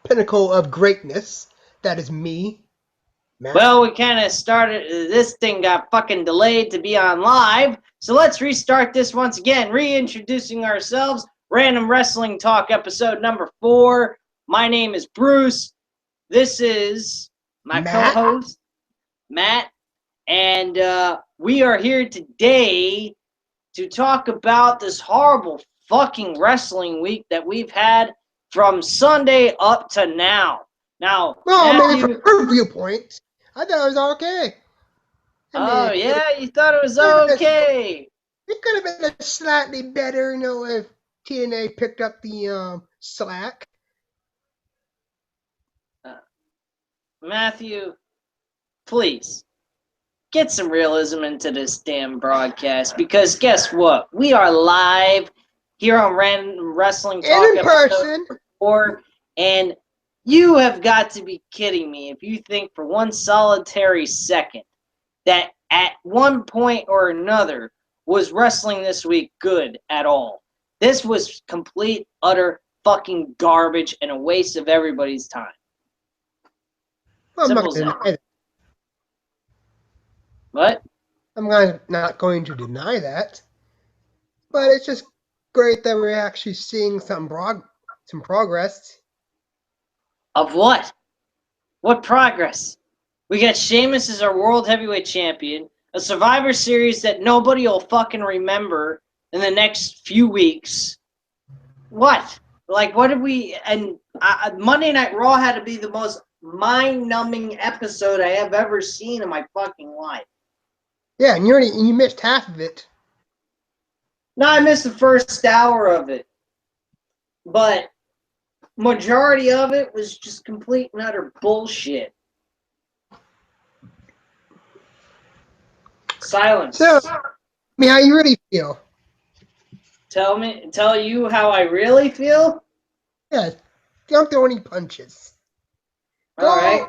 pinnacle of greatness. That is me, Matt. Well, we kind of started, this thing got fucking delayed to be on live, so let's restart this once again, reintroducing ourselves. Random Wrestling Talk episode number 4. My name is Bruce. This is my co-host, Matt, and we are here today to talk about this horrible fucking wrestling week that we've had from Sunday up to now. Now, maybe from her viewpoint, I thought it was okay. Oh, yeah? You thought it was okay? It could have been slightly better, if TNA picked up the slack. Matthew, please, get some realism into this damn broadcast, because guess what? We are live here on Random Wrestling Talk in person. 4, and you have got to be kidding me if you think for one solitary second that at one point or another was wrestling this week good at all. This was complete, utter fucking garbage and a waste of everybody's time. Well, I'm not going to deny that. What? I'm not going to deny that. But it's just great that we're actually seeing some progress. Of what? What progress? We got Sheamus as our World Heavyweight Champion, a Survivor Series that nobody will fucking remember in the next few weeks. What? Like, what did we... And Monday Night Raw had to be the most mind-numbing episode I have ever seen in my fucking life. Yeah, and you missed half of it. No, I missed the first hour of it. But majority of it was just complete and utter bullshit. Silence. So, how you really feel? Tell you how I really feel? Yeah, don't throw any punches. All right.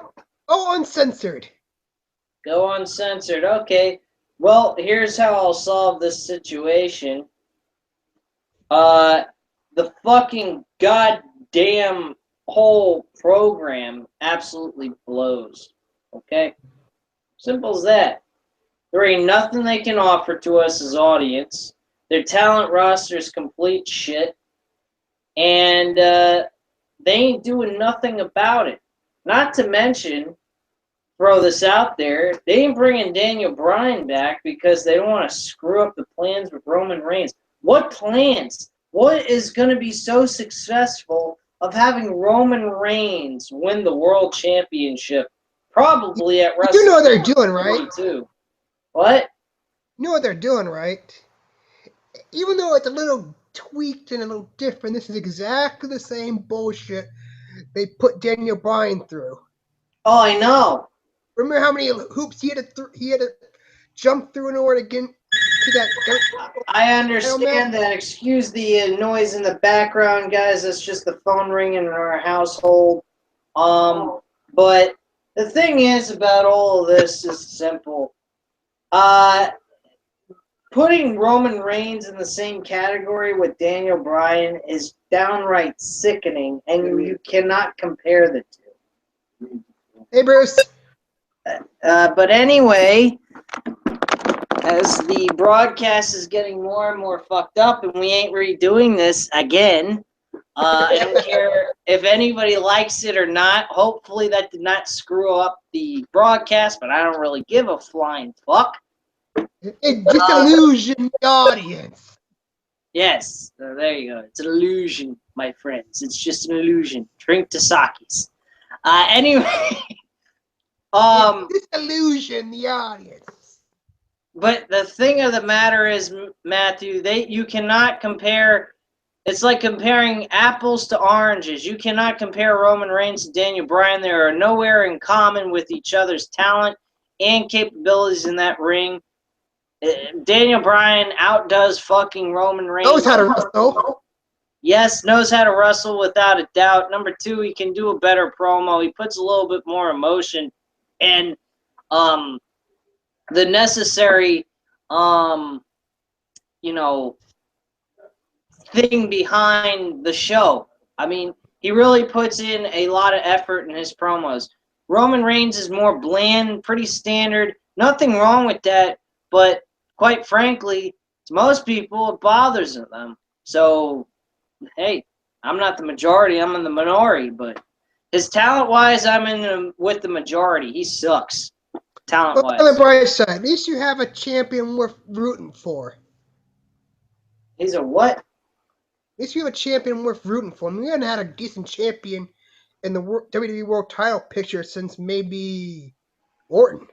Go uncensored. Go uncensored. Okay. Well, here's how I'll solve this situation. The fucking goddamn whole program absolutely blows. Okay? Simple as that. There ain't nothing they can offer to us as audience. Their talent roster is complete shit. And they ain't doing nothing about it. Not to mention, throw this out there, they ain't bringing Daniel Bryan back because they don't want to screw up the plans with Roman Reigns. What plans? What is going to be so successful of having Roman Reigns win the World Championship? Probably at WrestleMania. You know what they're doing, right? What? You know what they're doing, right? Even though it's a little tweaked and a little different, this is exactly the same bullshit they put Daniel Bryan through. Oh, I know. Remember how many hoops he had to jump through in order to get to that? I understand that. Excuse the noise in the background, guys. That's just the phone ringing in our household. But the thing is about all of this is simple. Putting Roman Reigns in the same category with Daniel Bryan is downright sickening, and you cannot compare the two. Hey, Bruce. But anyway, as the broadcast is getting more and more fucked up, and we ain't redoing this again, I don't care if anybody likes it or not. Hopefully that did not screw up the broadcast, but I don't really give a flying fuck. It disillusioned the audience. Yes, there you go. It's an illusion, my friends. It's just an illusion. Drink Tasaki's. Anyway, disillusion the audience. But the thing of the matter is, Matthew, you cannot compare. It's like comparing apples to oranges. You cannot compare Roman Reigns to Daniel Bryan. They are nowhere in common with each other's talent and capabilities in that ring. Daniel Bryan outdoes fucking Roman Reigns. Knows how to wrestle. Yes, knows how to wrestle without a doubt. Number two, he can do a better promo. He puts a little bit more emotion and the necessary thing behind the show. I mean, He really puts in a lot of effort in his promos. Roman Reigns is more bland, pretty standard. Nothing wrong with that, but quite frankly, to most people, it bothers them. So, hey, I'm not the majority. I'm in the minority, but his talent-wise, I'm with the majority. He sucks, talent-wise. But on the bright side, at least you have a champion worth rooting for. He's a what? At least you have a champion worth rooting for. I mean, we haven't had a decent champion in the WWE World Title picture since maybe Orton.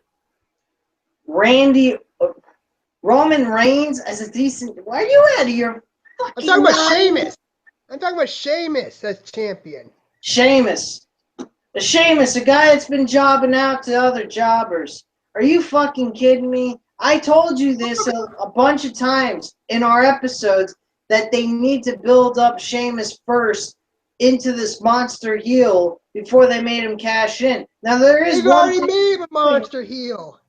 Roman Reigns as a decent. Why are you out of your fucking I'm talking about mind? Sheamus. I'm talking about Sheamus as champion. Sheamus, a guy that's been jobbing out to other jobbers. Are you fucking kidding me? I told you this a bunch of times in our episodes that they need to build up Sheamus first into this monster heel before they made him cash in. Now there is They've already made him a monster heel.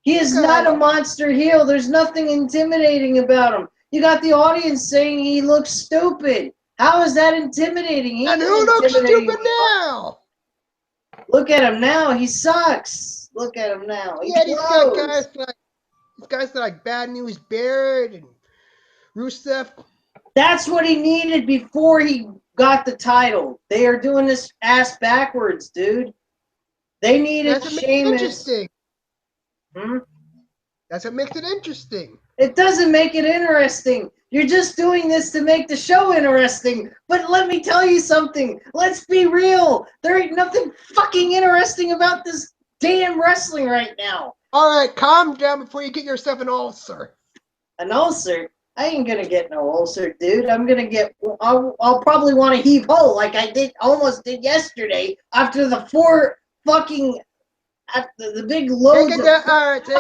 He is not a monster heel. There's nothing intimidating about him. You got the audience saying he looks stupid. How is that intimidating? And who looks stupid now? Look at him now. He sucks. Look at him now. Yeah, these guys like Bad News Barrett and Rusev. That's what he needed before he got the title. They are doing this ass backwards, dude. They needed Sheamus. Interesting. That's what makes it interesting. It doesn't make it interesting. You're just doing this to make the show interesting. But let me tell you something. Let's be real. There ain't nothing fucking interesting about this damn wrestling right now. All right, calm down before you get yourself an ulcer. An ulcer? I ain't gonna get no ulcer, dude. I'm gonna get. I'll probably want to heave ho like I almost did yesterday after the after the big load. Take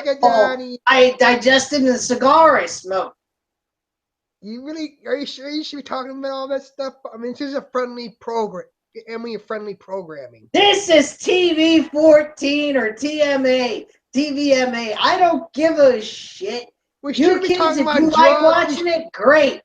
it down. I digested the cigar I smoked. Are you sure you should be talking about all that stuff? I mean, this is a friendly program. Family-friendly programming. This is TV 14 or TMA, TVMA. I don't give a shit. We should be talking about drugs. If you like watching it, great.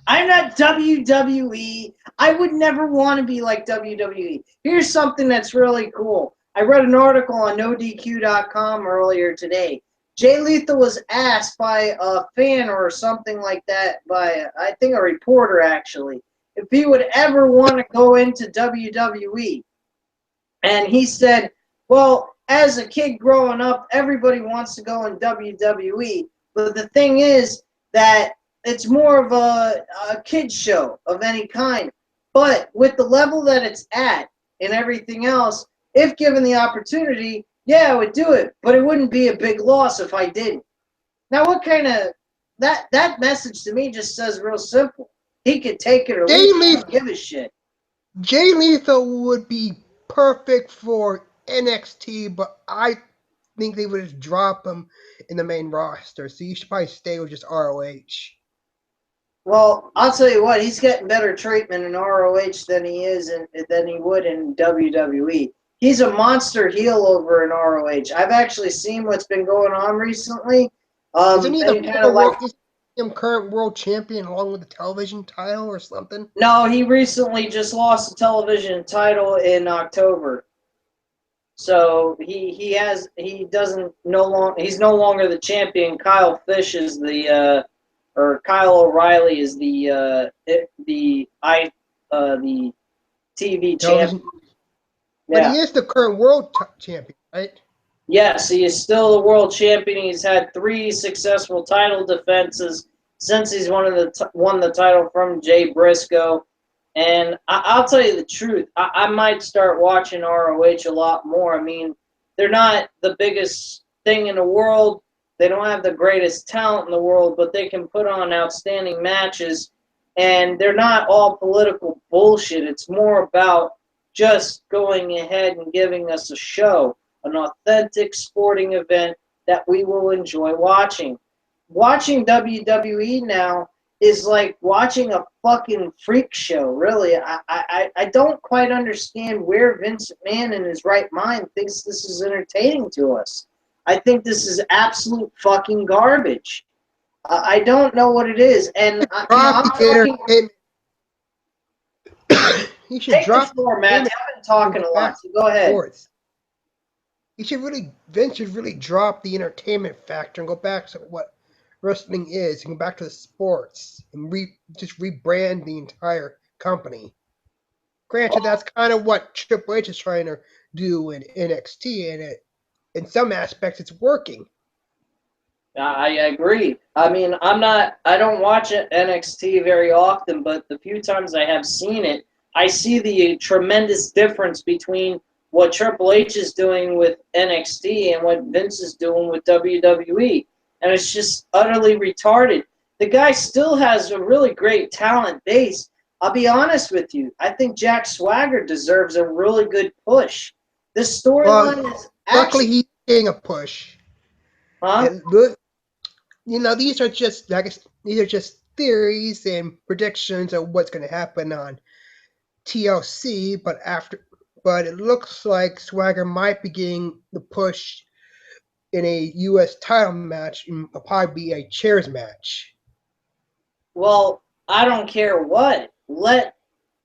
I'm not WWE. I would never want to be like WWE. Here's something that's really cool. I read an article on NoDQ.com earlier today. Jay Lethal was asked by a fan or something like that, by I think a reporter actually, if he would ever want to go into WWE. And he said, well, as a kid growing up, everybody wants to go in WWE. But the thing is that it's more of a kid's show of any kind. But with the level that it's at and everything else, if given the opportunity, yeah, I would do it. But it wouldn't be a big loss if I didn't. Now, what kind of... That message to me just says real simple. He could take it or leave it. I don't give a shit. Jay Lethal would be perfect for NXT, but I think they would just drop him in the main roster. So you should probably stay with just ROH. Well, I'll tell you what, he's getting better treatment in ROH than he would in WWE. He's a monster heel over in ROH. I've actually seen what's been going on recently. Isn't he the current world champion along with the television title or something? No, he recently just lost the television title in October. So he's no longer the champion. Kyle Fish is or Kyle O'Reilly is the TV champion. But yeah. He is the current world champion, right? Yes, he is still the world champion. He's had 3 successful title defenses since he's won the title from Jay Briscoe. And I'll tell you the truth, I might start watching ROH a lot more. I mean, they're not the biggest thing in the world. They don't have the greatest talent in the world, but they can put on outstanding matches. And they're not all political bullshit. It's more about just going ahead and giving us a show, an authentic sporting event that we will enjoy watching. Watching WWE now is like watching a fucking freak show, really. I don't quite understand where Vince McMahon in his right mind thinks this is entertaining to us. I think this is absolute fucking garbage. I don't know what it is, and Drop I'm the talking. entertainment. He should Take the drop floor, the Matt. entertainment I've been and talking go a back lot, to so go ahead. sports. Vince should really drop the entertainment factor and go back to what wrestling is, and go back to the sports, and just rebrand the entire company. Granted, that's kind of what Triple H is trying to do in NXT, and in some aspects, it's working. I agree. I mean, I don't watch NXT very often, but the few times I have seen it, I see the tremendous difference between what Triple H is doing with NXT and what Vince is doing with WWE. And it's just utterly retarded. The guy still has a really great talent base. I'll be honest with you. I think Jack Swagger deserves a really good push. This storyline Well, is luckily, actually, he's getting a push. huh? These are just theories and predictions of what's going to happen on TLC. But it looks like Swagger might be getting the push in a U.S. title match, and it'll probably be a chairs match. Well, I don't care what. Let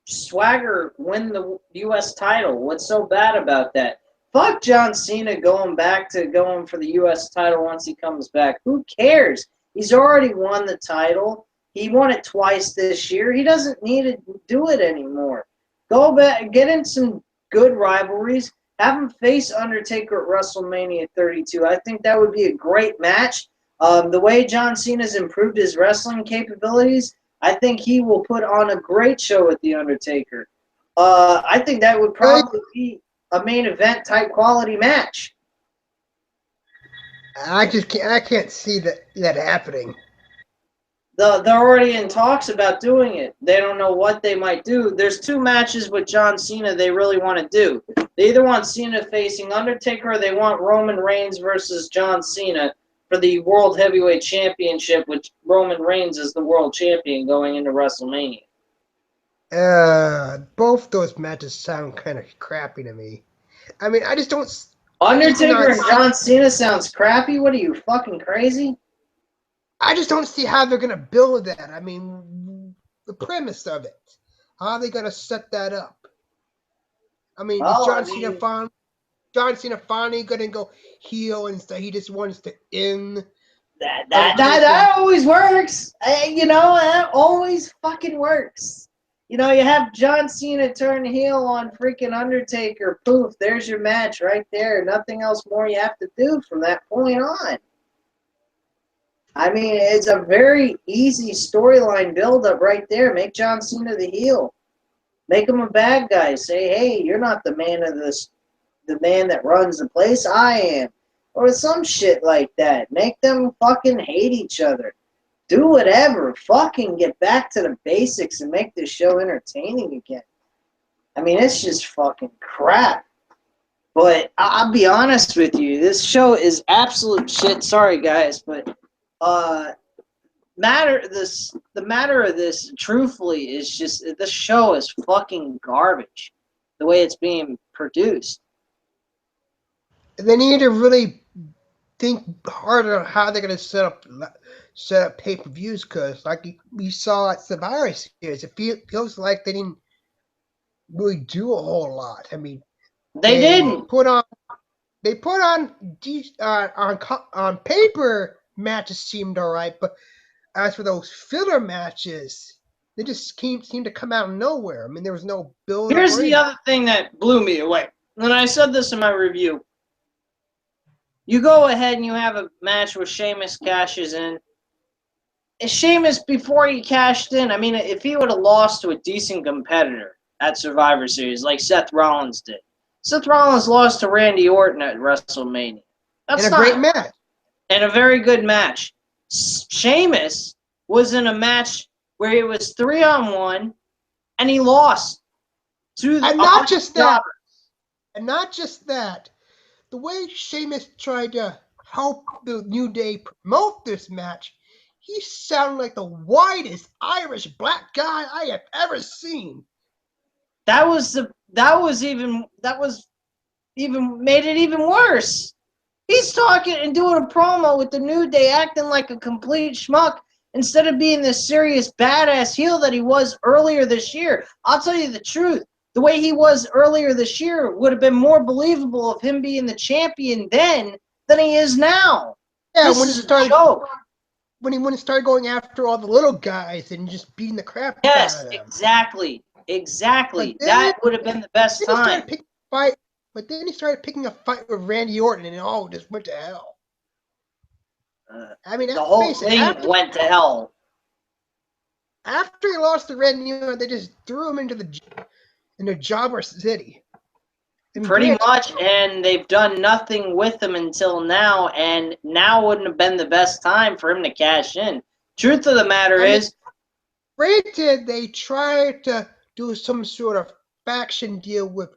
Swagger win the U.S. title. What's so bad about that? Fuck John Cena going for the U.S. title once he comes back. Who cares? He's already won the title. He won it twice this year. He doesn't need to do it anymore. Go back, get in some good rivalries. Have him face Undertaker at WrestleMania 32. I think that would be a great match. The way John Cena's improved his wrestling capabilities, I think he will put on a great show with The Undertaker. I think that would probably be a main event type quality match. I can't see that happening. They're already in talks about doing it. They don't know what they might do. There's two matches with John Cena they really want to do. They either want Cena facing Undertaker or they want Roman Reigns versus John Cena for the World Heavyweight Championship, which Roman Reigns is the world champion going into WrestleMania. Both those matches sound kind of crappy to me. I mean, I just don't. Undertaker and John Cena sounds crappy? What are you, fucking crazy? I just don't see how they're gonna build that. I mean, the premise of it. How are they gonna set that up? I mean, is John Cena finally gonna go heel and say he just wants to end? That always works. That always fucking works. You have John Cena turn heel on freaking Undertaker. Poof, there's your match right there. Nothing else more you have to do from that point on. I mean, it's a very easy storyline build-up right there. Make John Cena the heel. Make him a bad guy. Say, hey, you're not the man that runs the place. I am. Or some shit like that. Make them fucking hate each other. Do whatever. Fucking get back to the basics and make this show entertaining again. I mean, it's just fucking crap. But I'll be honest with you. This show is absolute shit. Sorry, guys, but the matter of this, truthfully, is just this show is fucking garbage. The way it's being produced. They need to really think harder on how they're going to set up pay-per-views, because like we saw at Survivor Series, it feels like they didn't really do a whole lot. I mean, they didn't put on on paper matches seemed all right, but as for those filler matches, they just seem to come out of nowhere. I mean, there was no build. Here's the other thing that blew me away. And I said this in my review. You go ahead and you have a match where Sheamus cashes in. Sheamus, before he cashed in, I mean, if he would have lost to a decent competitor at Survivor Series, like Seth Rollins did. Seth Rollins lost to Randy Orton at WrestleMania. That's a great match. And a very good match. Sheamus was in a match where it was 3-on-1, and he lost to the. And not just that. The way Sheamus tried to help the New Day promote this match, he sounded like the whitest Irish black guy I have ever seen. That was even made it even worse. He's talking and doing a promo with the New Day, acting like a complete schmuck instead of being the serious badass heel that he was earlier this year. I'll tell you the truth. The way he was earlier this year would have been more believable of him being the champion then than he is now. Yeah, This when is he started, a joke. when he started going after all the little guys and just beating the crap out Yes, of them. exactly. But then, That would have been the best then he started time. picking a fight. But then he started picking a fight with Randy Orton, and it all just went to hell. I mean, The whole face it, thing went to hell. after he lost to Randy Orton, they just threw him into Jobber City. I mean, Pretty granted, much, and they've done nothing with him until now, and now wouldn't have been the best time for him to cash in. Truth of the matter is, granted, they tried to do some sort of faction deal with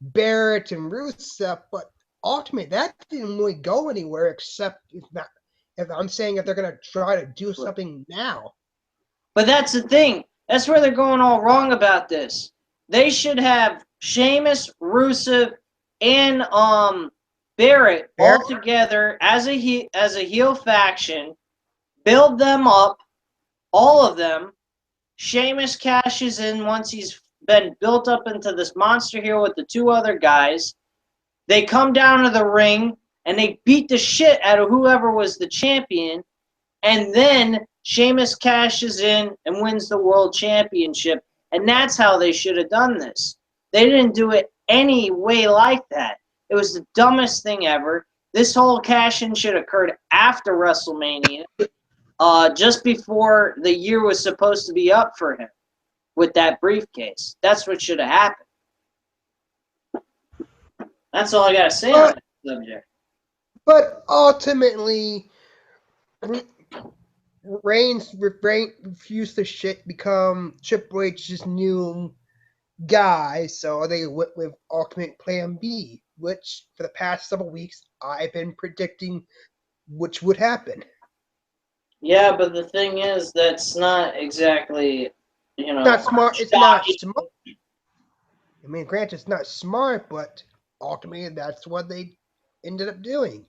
Barrett and Rusev, but ultimately that didn't really go anywhere. Except if I'm saying if they're gonna try to do something now. but that's the thing. That's where they're going all wrong about this. They should have Sheamus, Rusev, and Barrett all together as a heel faction. Build them up, all of them. Sheamus cashes in once he's been built up into this monster here with the two other guys. They come down to the ring and they beat the shit out of whoever was the champion. And then Sheamus cashes in and wins the world championship. And that's how they should have done this. They didn't do it any way like that. It was the dumbest thing ever. This whole cash-in should have occurred after WrestleMania, just before the year was supposed to be up for him with that briefcase. That's what should have happened. That's all I got to say on that subject. But ultimately, Reigns refused to become Triple H's new guy, so they went with Ultimate Plan B, which for the past several weeks I've been predicting which would happen. Yeah, but the thing is, that's not exactly, not smart. It's not smart. I mean, granted, it's not smart, but ultimately that's what they ended up doing.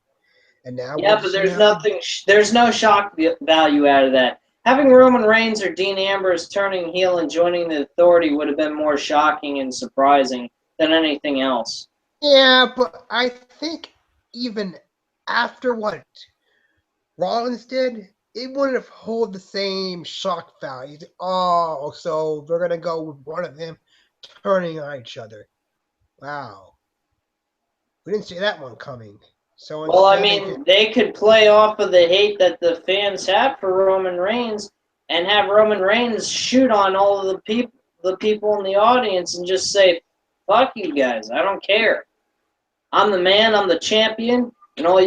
And now yeah, but there's nothing. There's no shock value out of that. Having Roman Reigns or Dean Ambrose turning heel and joining the Authority would have been more shocking and surprising than anything else. Yeah, but I think even after what Rollins did, it wouldn't have held the same shock value. Oh, so they're gonna go with one of them turning on each other. Wow, we didn't see that one coming. So well, I mean, they could play off of the hate that the fans have for Roman Reigns and have Roman Reigns shoot on all of the people in the audience and just say, "Fuck you guys, I don't care. I'm the man, I'm the champion, and all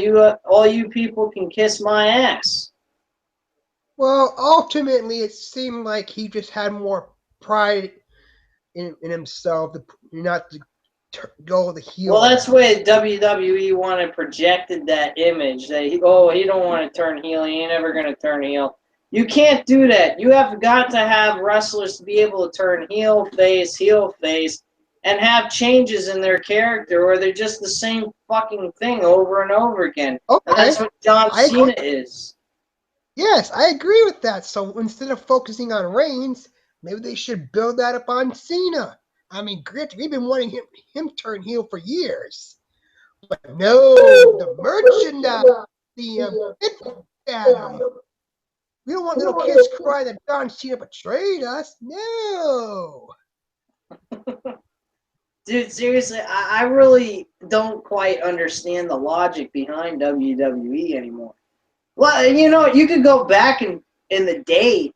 you people can kiss my ass." Well, ultimately, it seemed like he just had more pride in himself, not to go the heel. Well, that's why WWE wanted projected that image that he don't want to turn heel. He ain't ever going to turn heel. You can't do that. You have got to have wrestlers to be able to turn heel, face, and have changes in their character, or they're just the same fucking thing over and over again. Okay. And that's what John Cena is. Yes, I agree with that. So instead of focusing on Reigns, maybe they should build that up on Cena. I mean, granted, we've been wanting him turn heel for years. But no, the merchandise, we don't want little kids crying that John Cena betrayed us. No. Dude, seriously, I really don't quite understand the logic behind WWE anymore. Well, you could go back in the day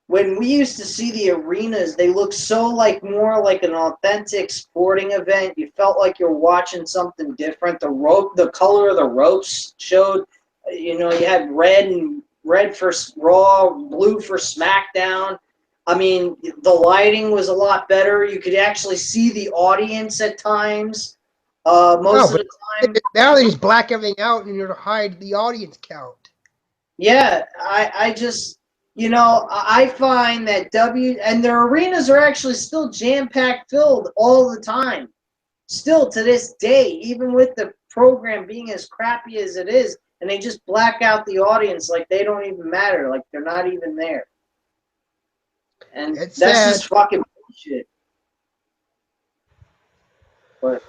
when we used to see the arenas. They looked so more like an authentic sporting event. You felt like you're watching something different. The color of the ropes showed. You had red for Raw, blue for SmackDown. I mean, the lighting was a lot better. You could actually see the audience at times. Most of the time. Now they just black everything out in order to hide the audience count. Yeah, I just, I find that and their arenas are actually still jam-packed filled all the time. Still to this day, even with the program being as crappy as it is, and they just black out the audience like they don't even matter, like they're not even there. And It's that's sad. just fucking bullshit. But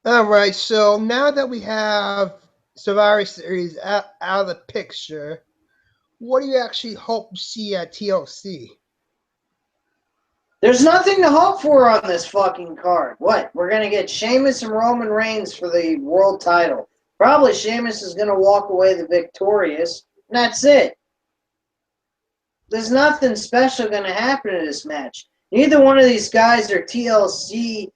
All right, so now that we have Survivor Series out of the picture, what do you actually hope to see at TLC? there's nothing to hope for on this fucking card. What? We're going to get Sheamus and Roman Reigns for the world title. Probably Sheamus is going to walk away the victorious, and that's it. There's nothing special going to happen in this match. Neither one of these guys are TLC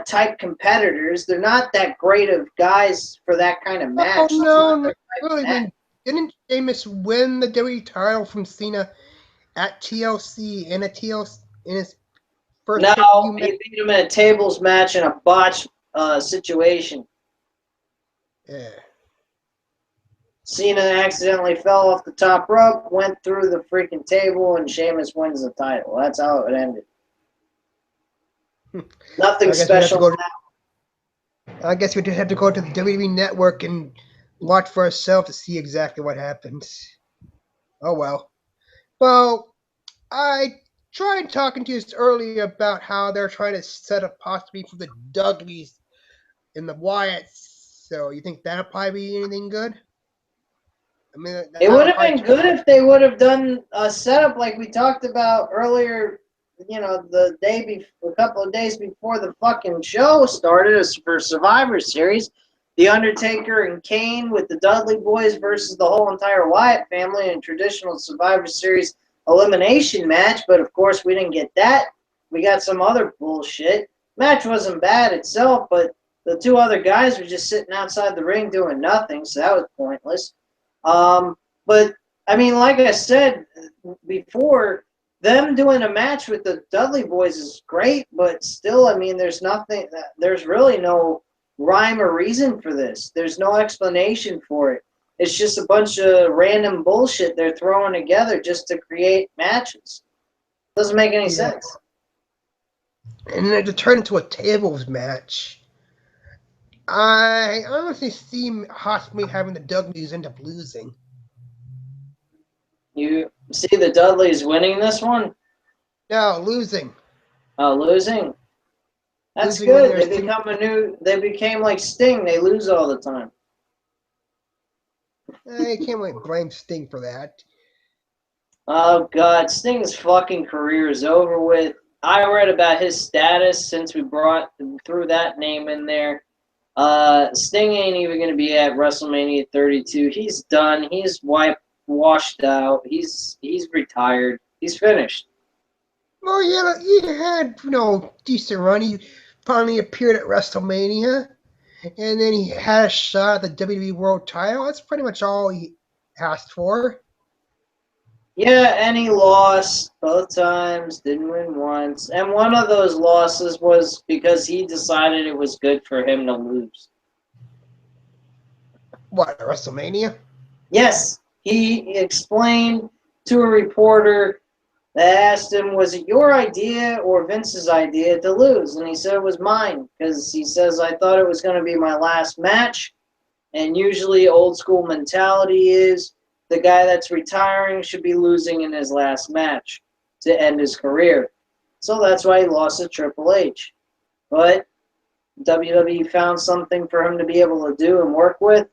type competitors. They're not that great of guys for that kind of match. Oh, no, really. I mean, didn't Sheamus win the WWE title from Cena at TLC in his first No, pay-per-view match? he beat him in a tables match in a botched situation. Yeah. Cena accidentally fell off the top rope, went through the freaking table, and Sheamus wins the title. That's how it ended. Nothing special. I guess we just have to go to the WWE Network and watch for ourselves to see exactly what happens. Oh well. Well, I tried talking to you earlier about how they're trying to set up possibly for the Dudleys and the Wyatts. So you think that'll probably be anything good? I mean, it would have been good if they would have done a setup like we talked about earlier. You know, a couple of days before the fucking show started for Survivor Series, The Undertaker and Kane with the Dudley Boys versus the whole entire Wyatt family in traditional Survivor Series elimination match. But of course, we didn't get that. We got some other bullshit. Match wasn't bad itself, but the two other guys were just sitting outside the ring doing nothing, so that was pointless. But I mean, like I said before, them doing a match with the Dudley Boys is great, but still, I mean, there's really no rhyme or reason for this. There's no explanation for it. It's just a bunch of random bullshit they're throwing together just to create matches. Doesn't make any sense. And then to turn into a tables match, I honestly see possibly having the Dudleys end up losing. You see the Dudleys winning this one? No, losing. Oh, losing? That's Losing good. They became like Sting. They lose all the time. I can't really blame Sting for that. Oh, God. Sting's fucking career is over with. I read about his status since we threw that name in there. Sting ain't even going to be at WrestleMania 32. He's done. He's washed out. He's retired. He's finished. Well, yeah, he had, decent run. He finally appeared at WrestleMania, and then he had a shot at the WWE World title. That's pretty much all he asked for. Yeah, and he lost both times, didn't win once. And one of those losses was because he decided it was good for him to lose. What, WrestleMania? Yes, he explained to a reporter that asked him, was it your idea or Vince's idea to lose? And he said it was mine, because he says, I thought it was going to be my last match. And usually old school mentality is the guy that's retiring should be losing in his last match to end his career. So that's why he lost to Triple H. But WWE found something for him to be able to do and work with.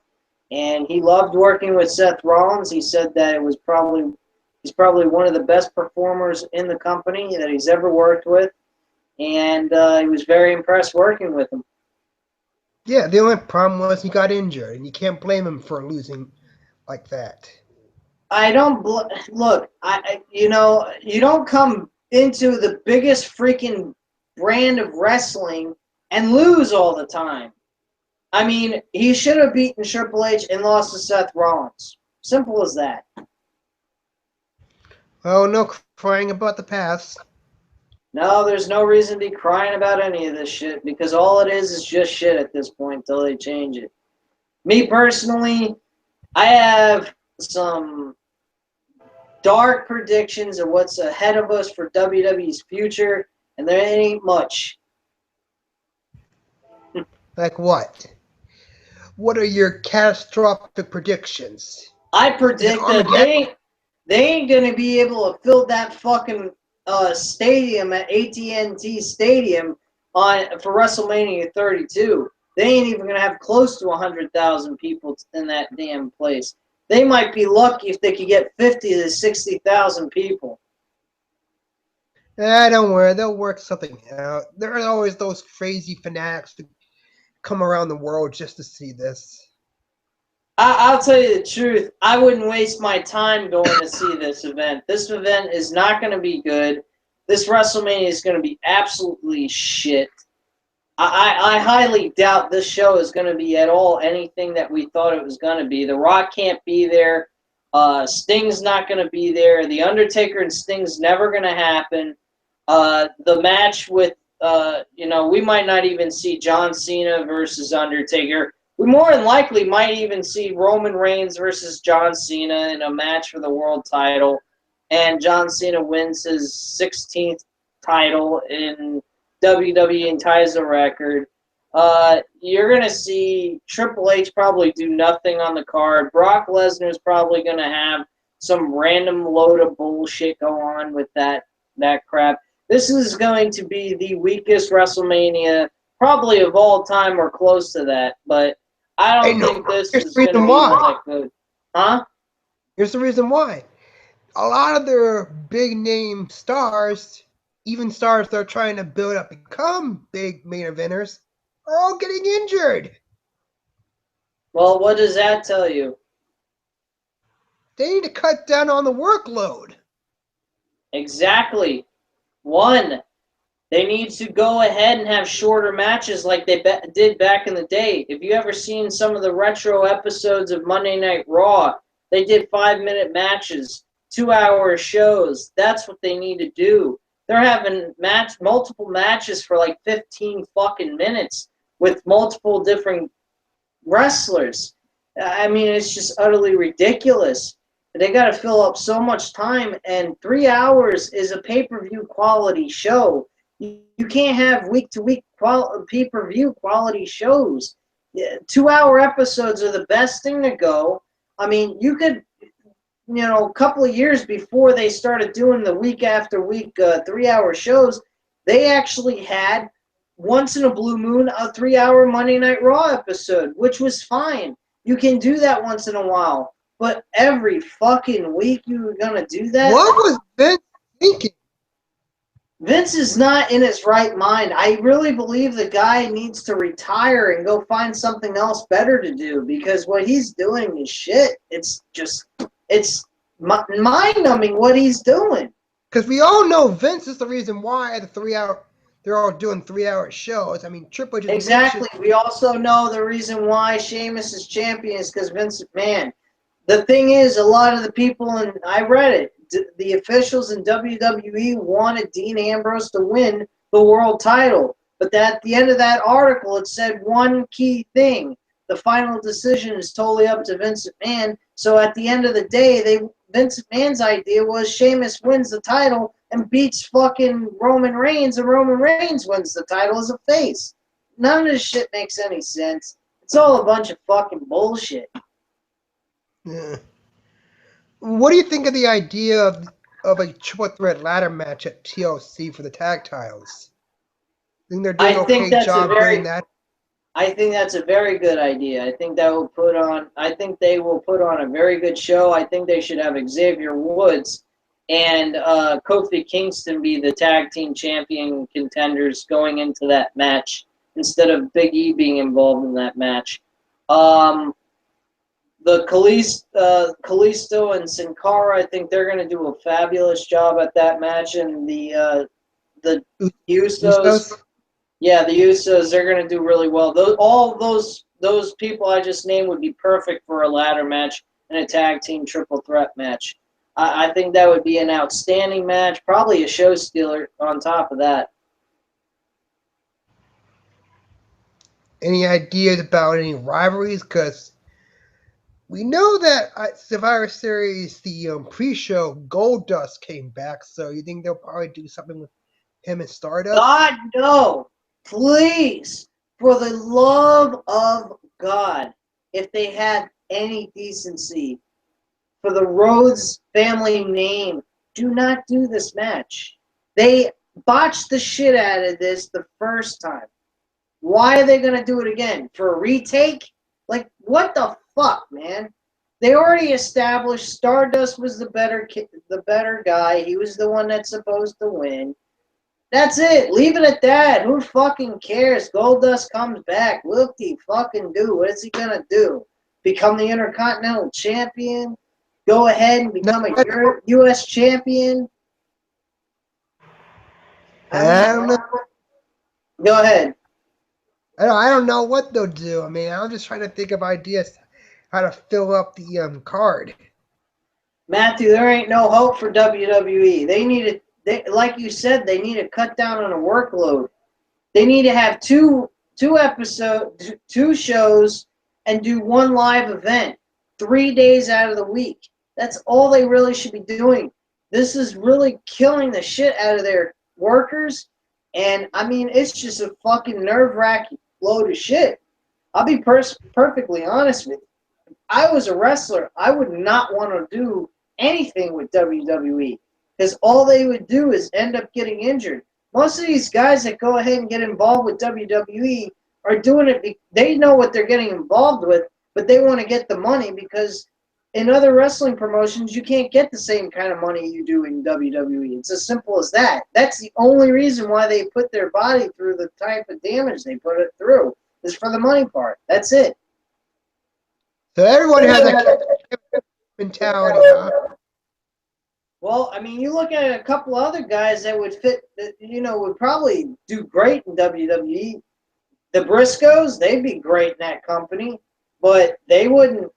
And he loved working with Seth Rollins. He said that he's probably one of the best performers in the company that he's ever worked with. And he was very impressed working with him. Yeah, the only problem was he got injured, and you can't blame him for losing like that. I don't look. You don't come into the biggest freaking brand of wrestling and lose all the time. I mean, he should have beaten Triple H and lost to Seth Rollins. Simple as that. Oh, no crying about the past. No, there's no reason to be crying about any of this shit because all it is just shit at this point until they change it. Me personally, I have some dark predictions of what's ahead of us for WWE's future, and there ain't much. Like what? what are your catastrophic predictions? I predict that they ain't gonna be able to fill that fucking stadium at AT&T Stadium for WrestleMania 32. They ain't even gonna have close to 100,000 people in that damn place. They might be lucky if they could get 50 to 60,000 people. Don't worry, they'll work something out. There are always those crazy fanatics that come around the world just to see this. I'll tell you the truth. I wouldn't waste my time going to see this event. This event is not going to be good. This WrestleMania is going to be absolutely shit. I highly doubt this show is going to be at all anything that we thought it was going to be. The Rock can't be there. Sting's not going to be there. The Undertaker and Sting's never going to happen. The match with, we might not even see John Cena versus Undertaker. We more than likely might even see Roman Reigns versus John Cena in a match for the world title, and John Cena wins his 16th title in WWE and ties the record. You're going to see Triple H probably do nothing on the card. Brock Lesnar's probably going to have some random load of bullshit go on with that crap. This is going to be the weakest WrestleMania probably of all time or close to that, but I don't think this is going to be that good. Huh? Here's the reason why. A lot of their big name stars, even stars they're trying to build up become big main eventers, are all getting injured. Well, what does that tell you? They need to cut down on the workload. Exactly. One, they need to go ahead and have shorter matches like they did back in the day. If you ever seen some of the retro episodes of Monday Night Raw, they did 5-minute matches, 2-hour shows. That's what they need to do. They're having multiple matches for like 15 fucking minutes with multiple different wrestlers. I mean, it's just utterly ridiculous. They got to fill up so much time, and 3 hours is a pay-per-view quality show. You can't have week-to-week pay-per-view quality shows. 2-hour episodes are the best thing to go. I mean, you could, a couple of years before they started doing the week after week 3-hour shows, they actually had, once in a blue moon, a 3-hour Monday Night Raw episode, which was fine. You can do that once in a while. But every fucking week you were going to do that? What was Vince thinking? Vince is not in his right mind. I really believe the guy needs to retire and go find something else better to do, because what he's doing is shit. It's mind-numbing what he's doing. Because we all know Vince is the reason why they're all doing 3-hour shows. I mean, Triple H. Exactly. We also know the reason why Sheamus is champion is because Vince McMahon. The thing is, a lot of the people, and I read it, the officials in WWE wanted Dean Ambrose to win the world title. But at the end of that article, it said one key thing. The final decision is totally up to Vince McMahon. So at the end of the day, Vince McMahon's idea was Sheamus wins the title and beats fucking Roman Reigns, and Roman Reigns wins the title as a face. None of this shit makes any sense. It's all a bunch of fucking bullshit. Yeah. What do you think of the idea of a triple threat ladder match at TLC for the tag titles? Think they're doing okay job doing that? I think that's a very good idea. I think they will put on a very good show. I think they should have Xavier Woods and Kofi Kingston be the tag team champion contenders going into that match instead of Big E being involved in that match. The Kalisto and Sin Cara, I think they're going to do a fabulous job at that match, and the Usos. Yeah, the Usos, they're going to do really well. All those people I just named would be perfect for a ladder match and a tag team triple threat match. I think that would be an outstanding match, probably a show stealer on top of that. Any ideas about any rivalries? Because we know that at Survivor Series, the pre-show, Goldust came back, so you think they'll probably do something with him and Stardust? God, no. Please, for the love of God, if they had any decency. For the Rhodes family name, do not do this match. They botched the shit out of this the first time. Why are they going to do it again? For a retake? Like, what the fuck, man? They already established Stardust was the better guy. He was the one that's supposed to win. That's it. Leave it at that. Who fucking cares? Goldust comes back. Look, he fucking do. What is he going to do? Become the Intercontinental Champion? Go ahead and become a U.S. champion? I don't know. Go ahead. I don't know what they'll do. I mean, I'm just trying to think of ideas how to fill up the card. Matthew, there ain't no hope for WWE. They need to, like you said, they need to cut down on the workload. They need to have two shows, and do one live event 3 days out of the week. That's all they really should be doing. This is really killing the shit out of their workers, and I mean, it's just a fucking nerve-wracking load of shit. I'll be perfectly honest with you. If I was a wrestler, I would not want to do anything with WWE, because all they would do is end up getting injured. Most of these guys that go ahead and get involved with WWE are doing it, they know what they're getting involved with, but they want to get the money, because in other wrestling promotions, you can't get the same kind of money you do in WWE. It's as simple as that. That's the only reason why they put their body through the type of damage they put it through, is for the money part. That's it. So everyone has a mentality, huh? Well, I mean, you look at a couple other guys that would fit, that, would probably do great in WWE. The Briscoes, they'd be great in that company, but they probably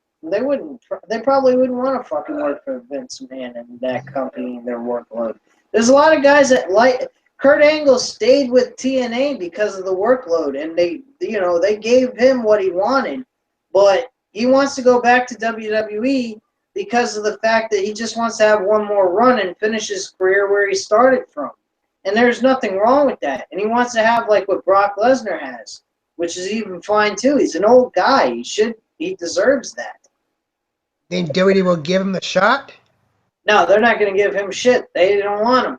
wouldn't want to fucking work for Vince McMahon and that company and their workload. There's a lot of guys that Kurt Angle stayed with TNA because of the workload, and they gave him what he wanted, but he wants to go back to WWE because of the fact that he just wants to have one more run and finish his career where he started from. And there's nothing wrong with that. And he wants to have like what Brock Lesnar has, which is even fine too. He's an old guy. He deserves that. Then WWE will give him the shot? No, they're not going to give him shit. They don't want him.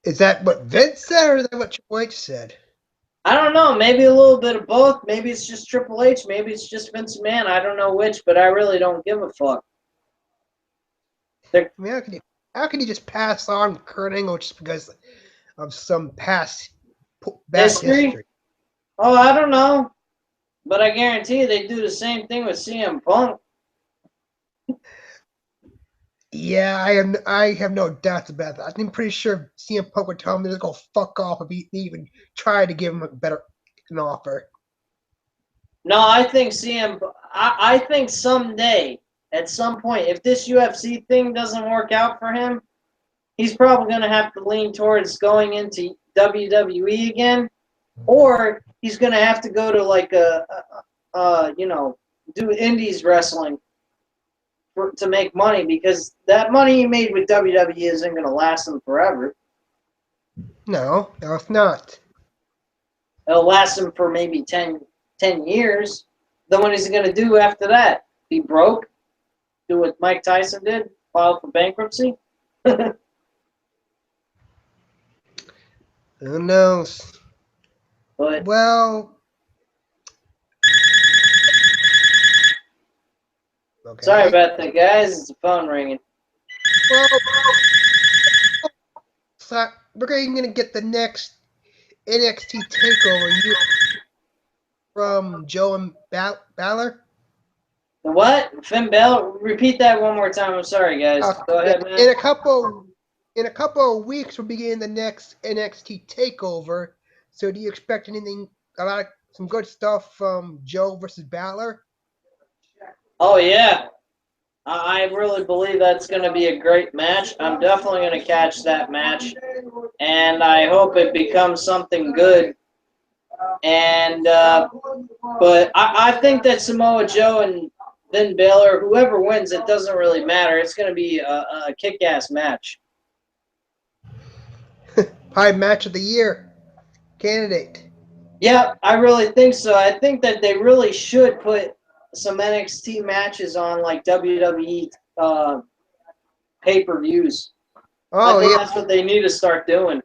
Is that what Vince said, or is that what Triple H said? I don't know. Maybe a little bit of both. Maybe it's just Triple H. Maybe it's just Vince McMahon. I don't know which, but I really don't give a fuck. I mean, how can you just pass on Kurt Angle just because of some past history? Oh, I don't know. But I guarantee you they do the same thing with CM Punk. Yeah, I have no doubts about that. I'm pretty sure CM Punk would tell him to go fuck off if he even tried to give him an offer. No, I think I think someday, at some point, if this UFC thing doesn't work out for him, he's probably going to have to lean towards going into WWE again, or he's going to have to go to like do indies wrestling to make money, because that money he made with WWE isn't going to last him forever. No, it's not. It'll last him for maybe 10 years. Then what is he going to do after that? Be broke? Do what Mike Tyson did? File for bankruptcy? Who knows? But Well, okay. Sorry about that, guys. It's the phone ringing. Well, so we're going to get the next NXT TakeOver from Joe and Balor. The what? Finn Balor? Repeat that one more time. I'm sorry, guys. Go ahead, man. In a couple of weeks, we're beginning the next NXT TakeOver. So, do you expect some good stuff from Joe versus Balor? Oh yeah, I really believe that's going to be a great match. I'm definitely going to catch that match, and I hope it becomes something good. And but I think that Samoa Joe and Finn Balor, whoever wins, it doesn't really matter. It's going to be a kick-ass match. High match of the year candidate. Yeah, I really think so. I think that they really should put some NXT matches on like WWE pay-per-views. I Oh think yeah, that's what they need to start doing.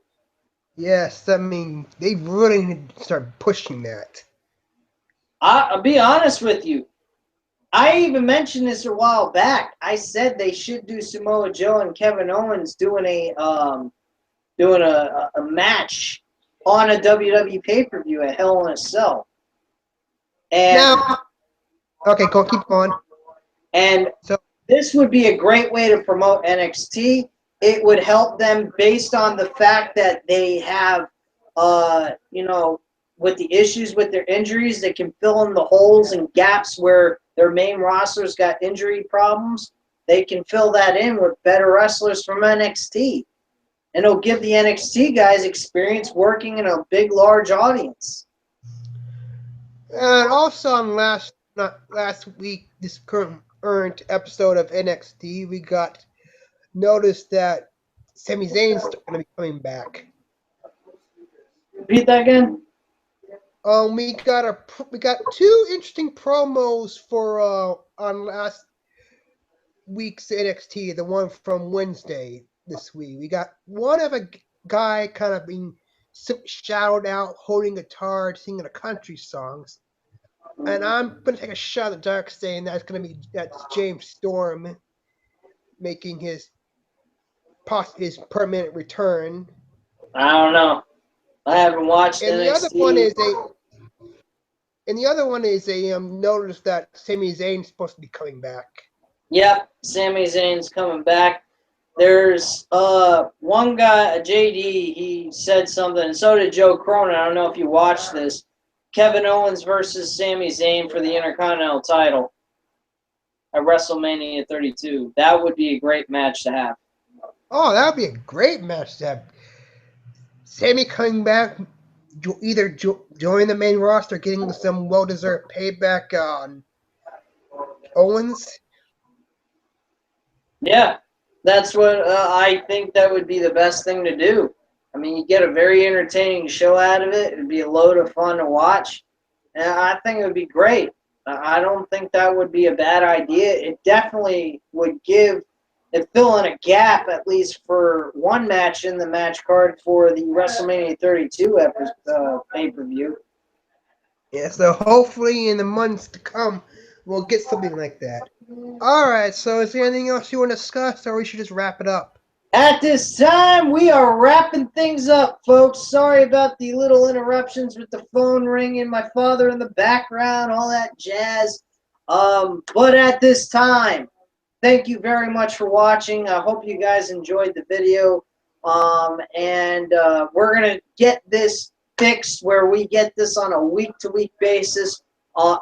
yes. I mean, they really need to start pushing that. I'll be honest with you. I even mentioned this a while back. I said they should do Samoa Joe and Kevin Owens doing a match on a WWE pay-per-view at Hell in a Cell. And Now, okay, go keep going. and So, this would be a great way to promote NXT. It would help them based on the fact that they have, with the issues with their injuries, they can fill in the holes and gaps where their main rosters got injury problems. They can fill that in with better wrestlers from NXT. And it'll give the NXT guys experience working in a big, large audience. and also on not last week, this current episode of NXT, we got notice that Sami Zayn's going to be coming back. Repeat that again? We got two interesting promos for on last week's NXT. The one from Wednesday this week. We got one of a guy kind of being shouted out, holding a guitar, singing a country songs. And I'm gonna take a shot at the dark, saying that's James Storm making his permanent return. I don't know. I haven't watched And NXT. the other one is a notice that Sami Zayn's supposed to be coming back. Yep, Sami Zayn's coming back. There's one guy, JD, he said something, and so did Joe Cronin. I don't know if you watched this. Kevin Owens versus Sami Zayn for the Intercontinental title at WrestleMania 32. That would be a great match to have. Oh, that would be a great match to have. Sami coming back, either joining the main roster, getting some well-deserved payback on Owens. Yeah, that's what I think that would be the best thing to do. I mean, you get a very entertaining show out of it. It would be a load of fun to watch. And I think it would be great. I don't think that would be a bad idea. It definitely would fill in a gap, at least for one match in the match card for the WrestleMania 32 pay-per-view. Yeah, so hopefully in the months to come, we'll get something like that. All right, so is there anything else you want to discuss, or we should just wrap it up? At this time, we are wrapping things up, folks. Sorry about the little interruptions with the phone ringing, my father in the background, all that jazz. But at this time, thank you very much for watching. I hope you guys enjoyed the video. And we're going to get this fixed where we get this on a week-to-week basis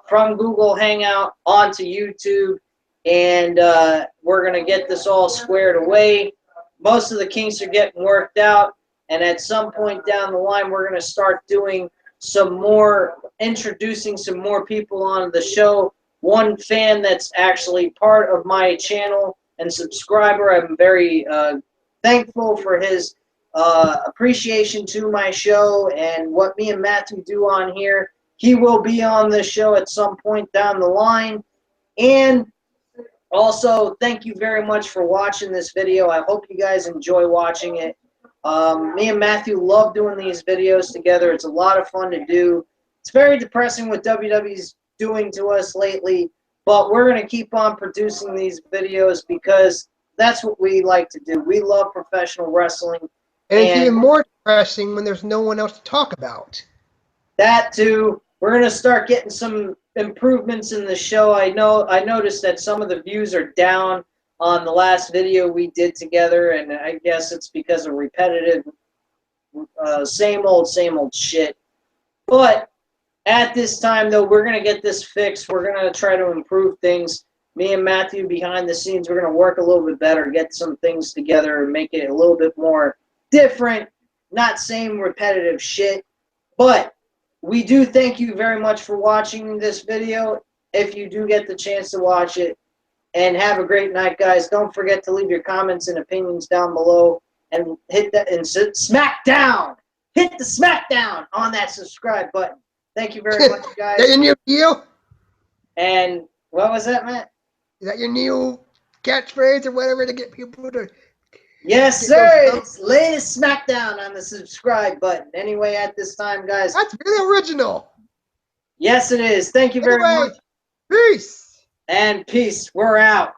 from Google Hangout onto YouTube. And we're going to get this all squared away. Most of the kinks are getting worked out, and at some point down the line, we're going to start doing introducing some more people on the show. One fan that's actually part of my channel and subscriber, I'm very thankful for his appreciation to my show and what me and Matthew do on here. He will be on this show at some point down the line. And also, thank you very much for watching this video. I hope you guys enjoy watching it. Me and Matthew love doing these videos together. It's a lot of fun to do. It's very depressing what WWE's doing to us lately, but we're going to keep on producing these videos because that's what we like to do. We love professional wrestling. And it's even more depressing when there's no one else to talk about. That too. We're going to start getting some improvements in the show. I noticed that some of the views are down on the last video we did together, and I guess it's because of repetitive same old shit. But at this time, though, we're going to get this fixed. We're going to try to improve things. Me and Matthew behind the scenes, we're going to work a little bit better, get some things together, and make it a little bit more different, not same repetitive shit. But we do thank you very much for watching this video. If you do get the chance to watch it, and have a great night, guys. Don't forget to leave your comments and opinions down below, and hit that and smack down. Hit the smack down on that subscribe button. Thank you very much, Is guys. that your new deal? And what was that, Matt? Is that your new catchphrase or whatever to get people to? Yes, Get sir. those It's latest SmackDown on the subscribe button. Anyway, at this time, guys. That's really original. Yes, it is. Thank you very Anyway, much. peace. And peace. We're out.